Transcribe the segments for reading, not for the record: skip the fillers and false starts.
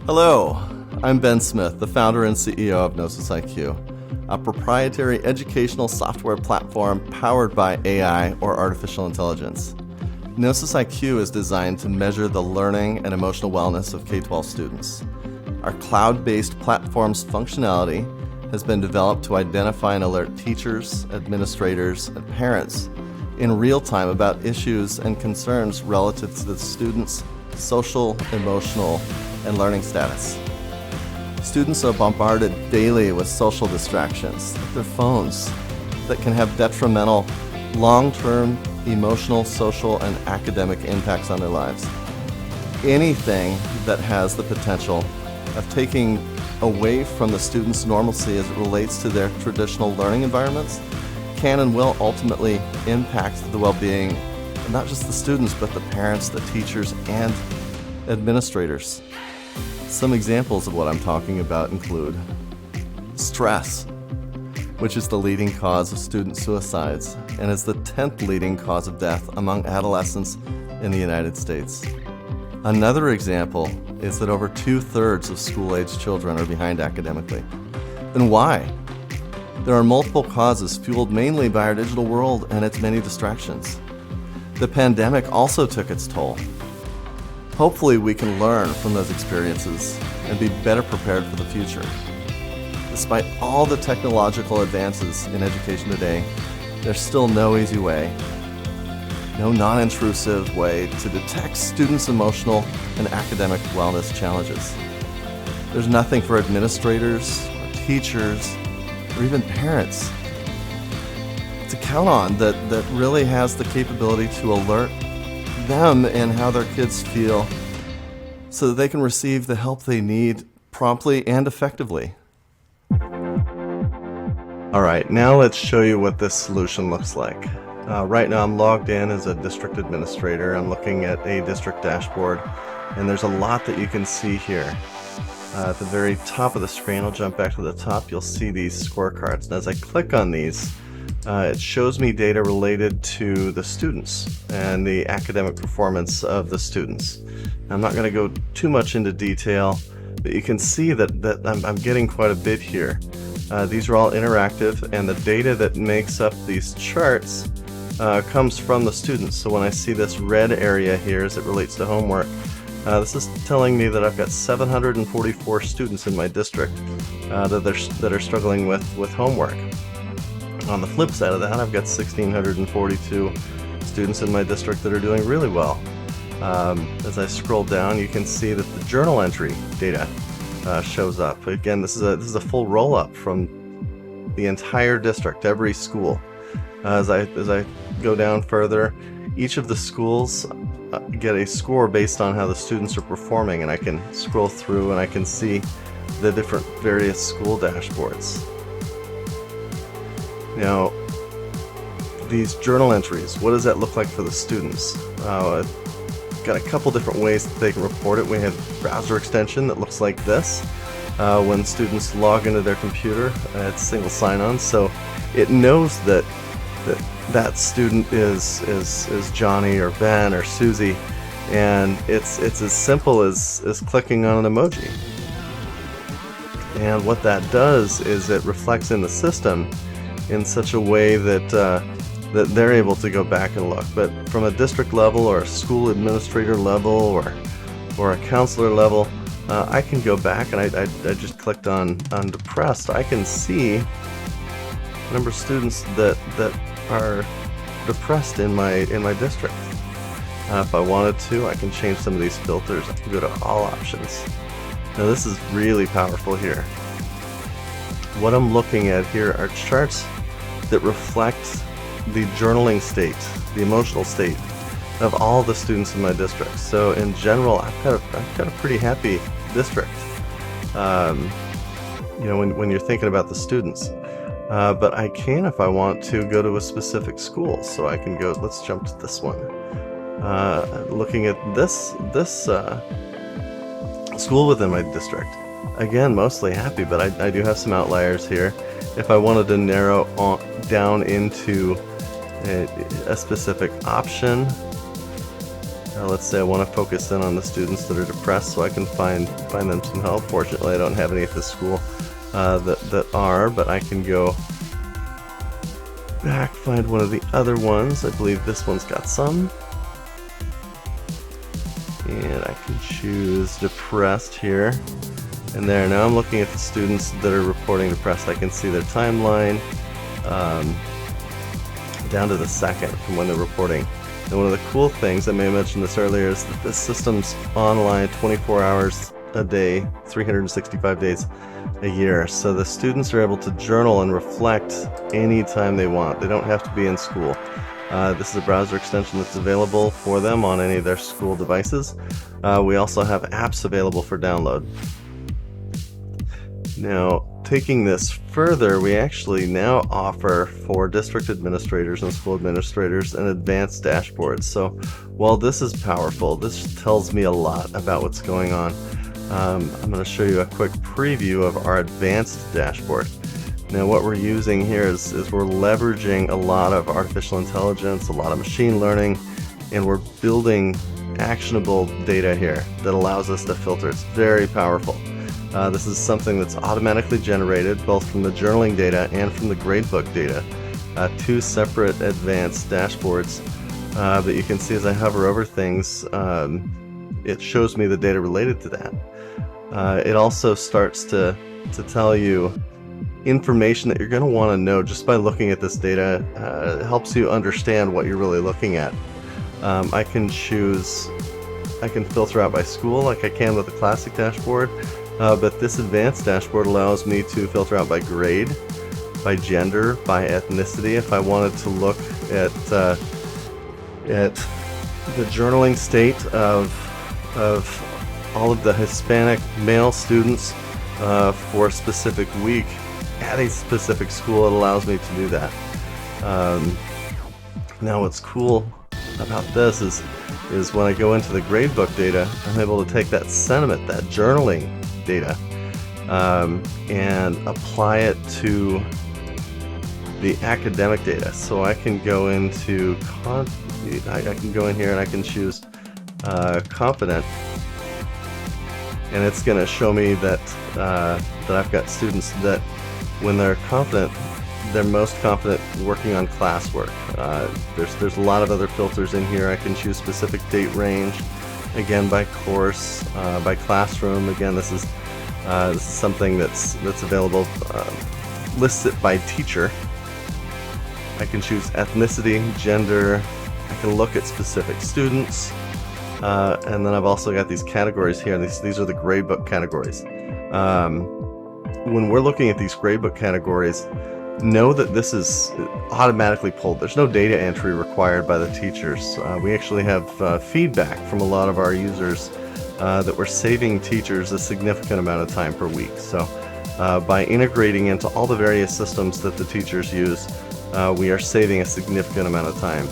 Hello, I'm Ben Smith, the founder and CEO of Gnosis IQ, a proprietary educational software platform powered by AI or artificial intelligence. Gnosis IQ is designed to measure the learning and emotional wellness of K-12 students. Our cloud-based platform's functionality has been developed to identify and alert teachers, administrators, and parents in real time about issues and concerns relative to the students' social, emotional, and learning status. Students are bombarded daily with social distractions, like their phones, that can have detrimental, long-term emotional, social, and academic impacts on their lives. Anything that has the potential of taking away from the students' normalcy as it relates to their traditional learning environments can and will ultimately impact the well-being of not just the students, but the parents, the teachers, and administrators. Some examples of what I'm talking about include stress, which is the leading cause of student suicides and is the 10th leading cause of death among adolescents in the United States. Another example is that over 2/3 of school-aged children are behind academically. And why? There are multiple causes fueled mainly by our digital world and its many distractions. The pandemic also took its toll. Hopefully we can learn from those experiences and be better prepared for the future. Despite all the technological advances in education today, there's still no easy way, no non-intrusive way to detect students' emotional and academic wellness challenges. There's nothing for administrators, or teachers, or even parents to count on that really has the capability to alert them and how their kids feel so that they can receive the help they need promptly and effectively. All right, now let's show you what this solution looks like. Right now I'm logged in as a district administrator. I'm looking at a district dashboard, and there's a lot that you can see here. At the very top of the screen, I'll jump back to the top, you'll see these scorecards. And as I click on these, it shows me data related to the students and the academic performance of the students. I'm not going to go too much into detail, but you can see that I'm getting quite a bit here. These are all interactive, and the data that makes up these charts comes from the students. So when I see this red area here as it relates to homework, this is telling me that I've got 744 students in my district that are struggling with homework. On the flip side of that, I've got 1,642 students in my district that are doing really well. As I scroll down, you can see that the journal entry data shows up. Again, this is a full roll-up from the entire district, every school. As I go down further, each of the schools get a score based on how the students are performing, and I can scroll through and I can see the different various school dashboards. Now, these journal entries, what does that look like for the students? Got a couple different ways that they can report it. We have a browser extension that looks like this. When students log into their computer, it's single sign-on, so it knows that student is Johnny or Ben or Susie, and it's as simple as clicking on an emoji. And what that does is it reflects in the system in such a way that they're able to go back and look. But from a district level or a school administrator level or a counselor level, I can go back, and I just clicked on depressed. I can see the number of students that are depressed in my district. If I wanted to, I can change some of these filters. I can go to all options. Now this is really powerful here. What I'm looking at here are charts that reflect the journaling state, the emotional state of all the students in my district. So in general, I've got a pretty happy district. When you're thinking about the students. But I can, if I want to, go to a specific school. So I can go, let's jump to this one. Looking at this school within my district. Again, mostly happy, but I do have some outliers here. If I wanted to narrow down into a specific option, let's say I want to focus in on the students that are depressed so I can find them some help. Fortunately, I don't have any at this school that are, but I can go back, find one of the other ones. I believe this one's got some. And I can choose depressed here. And there, now I'm looking at the students that are reporting depressed. I can see their timeline down to the second from when they're reporting. And one of the cool things, I may have mentioned this earlier, is that this system's online 24 hours a day, 365 days a year. So the students are able to journal and reflect anytime they want. They don't have to be in school. This is a browser extension that's available for them on any of their school devices. We also have apps available for download. Now, taking this further, we actually now offer for district administrators and school administrators an advanced dashboard. So while this is powerful, this tells me a lot about what's going on. I'm going to show you a quick preview of our advanced dashboard. Now what we're using here is we're leveraging a lot of artificial intelligence, a lot of machine learning, and we're building actionable data here that allows us to filter. It's very powerful. This is something that's automatically generated both from the journaling data and from the gradebook data. Two separate advanced dashboards that you can see as I hover over things. It shows me the data related to that. It also starts to tell you information that you're going to want to know just by looking at this data. It helps you understand what you're really looking at. I can filter out by school like I can with the classic dashboard. But this advanced dashboard allows me to filter out by grade, by gender, by ethnicity. If I wanted to look at the journaling state of all of the Hispanic male students for a specific week at a specific school, it allows me to do that. Now what's cool about this is when I go into the gradebook data, I'm able to take that sentiment, that journaling data, and apply it to the academic data. So I can go into I can go in here and I can choose confident, and it's going to show me that I've got students that when they're confident, they're most confident working on classwork. There's a lot of other filters in here. I can choose specific date range, again by course, by classroom. Again, this is something that's available. Lists it by teacher. I can choose ethnicity, gender. I can look at specific students, and then I've also got these categories here. These are the gradebook categories. When we're looking at these gradebook categories, know that this is automatically pulled. There's no data entry required by the teachers. We actually have feedback from a lot of our users that we're saving teachers a significant amount of time per week. So by integrating into all the various systems that the teachers use, we are saving a significant amount of time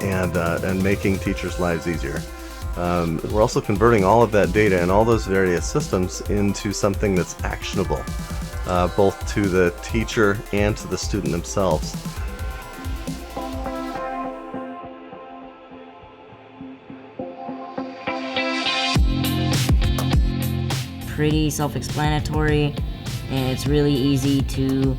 and making teachers' lives easier. We're also converting all of that data and all those various systems into something that's actionable, both to the teacher and to the student themselves. Pretty self-explanatory, and it's really easy to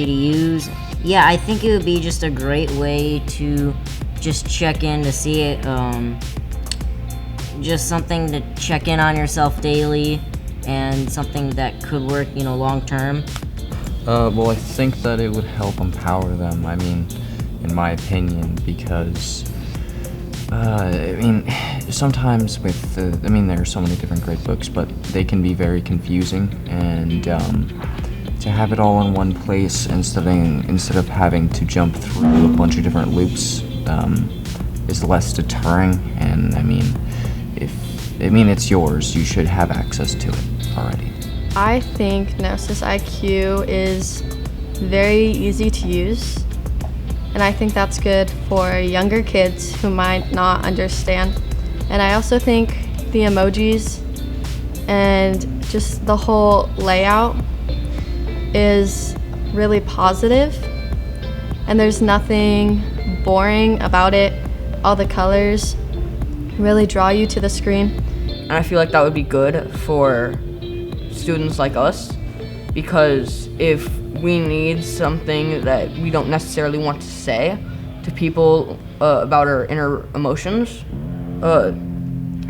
use. Yeah, I think it would be just a great way to just check in to see it, just something to check in on yourself daily, and something that could work, long term. Well, I think that it would help empower them, in my opinion, because sometimes with there are so many different gradebooks, but they can be very confusing, and to have it all in one place instead of having to jump through a bunch of different loops is less deterring. And it's yours. You should have access to it already. I think Gnosis IQ is very easy to use, and I think that's good for younger kids who might not understand. And I also think the emojis and just the whole layout is really positive, and there's nothing boring about it. All the colors really draw you to the screen. And I feel like that would be good for students like us, because if we need something that we don't necessarily want to say to people about our inner emotions,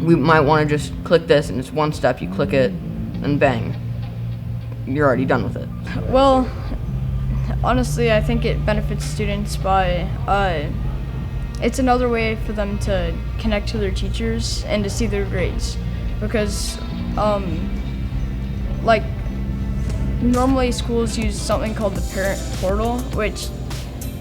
we might want to just click this, and it's one step, you click it, and bang, you're already done with it. Well, honestly, I think it benefits students by it's another way for them to connect to their teachers and to see their grades, because like normally schools use something called the parent portal, which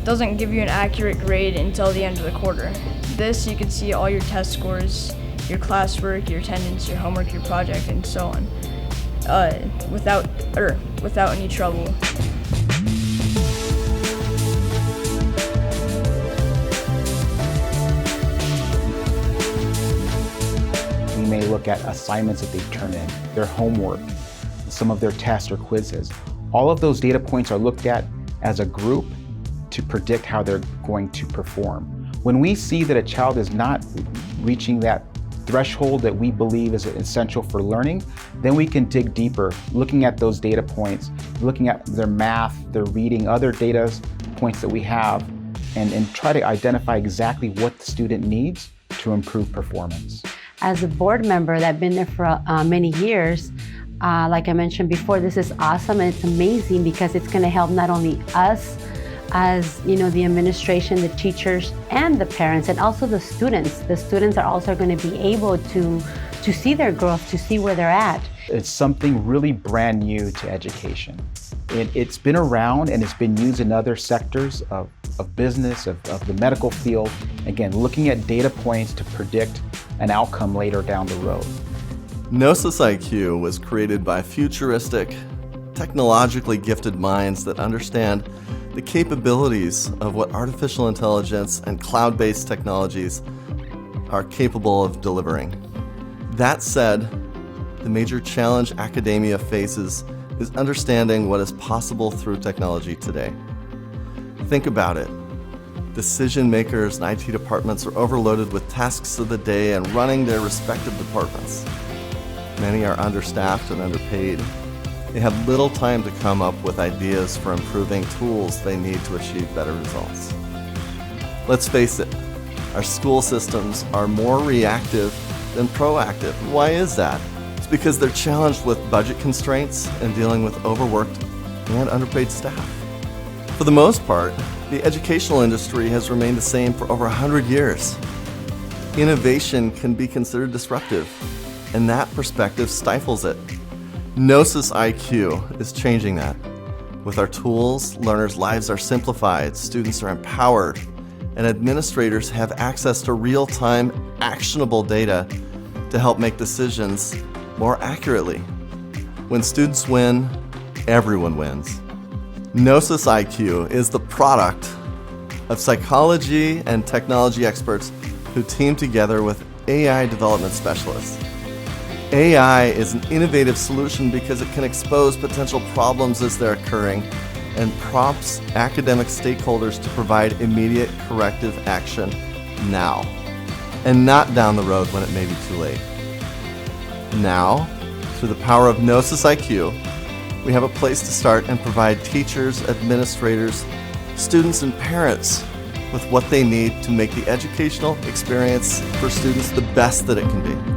doesn't give you an accurate grade until the end of the quarter. This, you can see all your test scores, your classwork, your attendance, your homework, your project, and so on, without any trouble. We may look at assignments that they've turned in, their homework, some of their tests or quizzes. All of those data points are looked at as a group to predict how they're going to perform. When we see that a child is not reaching that threshold that we believe is essential for learning, then we can dig deeper, looking at those data points, looking at their math, their reading, other data points that we have, and try to identify exactly what the student needs to improve performance. As a board member that's been there for many years, like I mentioned before, this is awesome and it's amazing because it's going to help not only us as the administration, the teachers, and the parents, and also the students. The students are also going to be able to see their growth, to see where they're at. It's something really brand new to education. It's been around and it's been used in other sectors of business, of the medical field. Again, looking at data points to predict an outcome later down the road. Gnosis IQ was created by futuristic, technologically gifted minds that understand the capabilities of what artificial intelligence and cloud-based technologies are capable of delivering. That said, the major challenge academia faces is understanding what is possible through technology today. Think about it. Decision makers and IT departments are overloaded with tasks of the day and running their respective departments. Many are understaffed and underpaid. They have little time to come up with ideas for improving tools they need to achieve better results. Let's face it, our school systems are more reactive than proactive. Why is that? It's because they're challenged with budget constraints and dealing with overworked and underpaid staff. For the most part, the educational industry has remained the same for over 100 years. Innovation can be considered disruptive, and that perspective stifles it. Gnosis IQ is changing that. With our tools, learners' lives are simplified, students are empowered, and administrators have access to real-time, actionable data to help make decisions more accurately. When students win, everyone wins. Gnosis IQ is the product of psychology and technology experts who team together with AI development specialists. AI is an innovative solution because it can expose potential problems as they're occurring and prompts academic stakeholders to provide immediate corrective action now, and not down the road when it may be too late. Now, through the power of Gnosis IQ, we have a place to start and provide teachers, administrators, students, and parents with what they need to make the educational experience for students the best that it can be.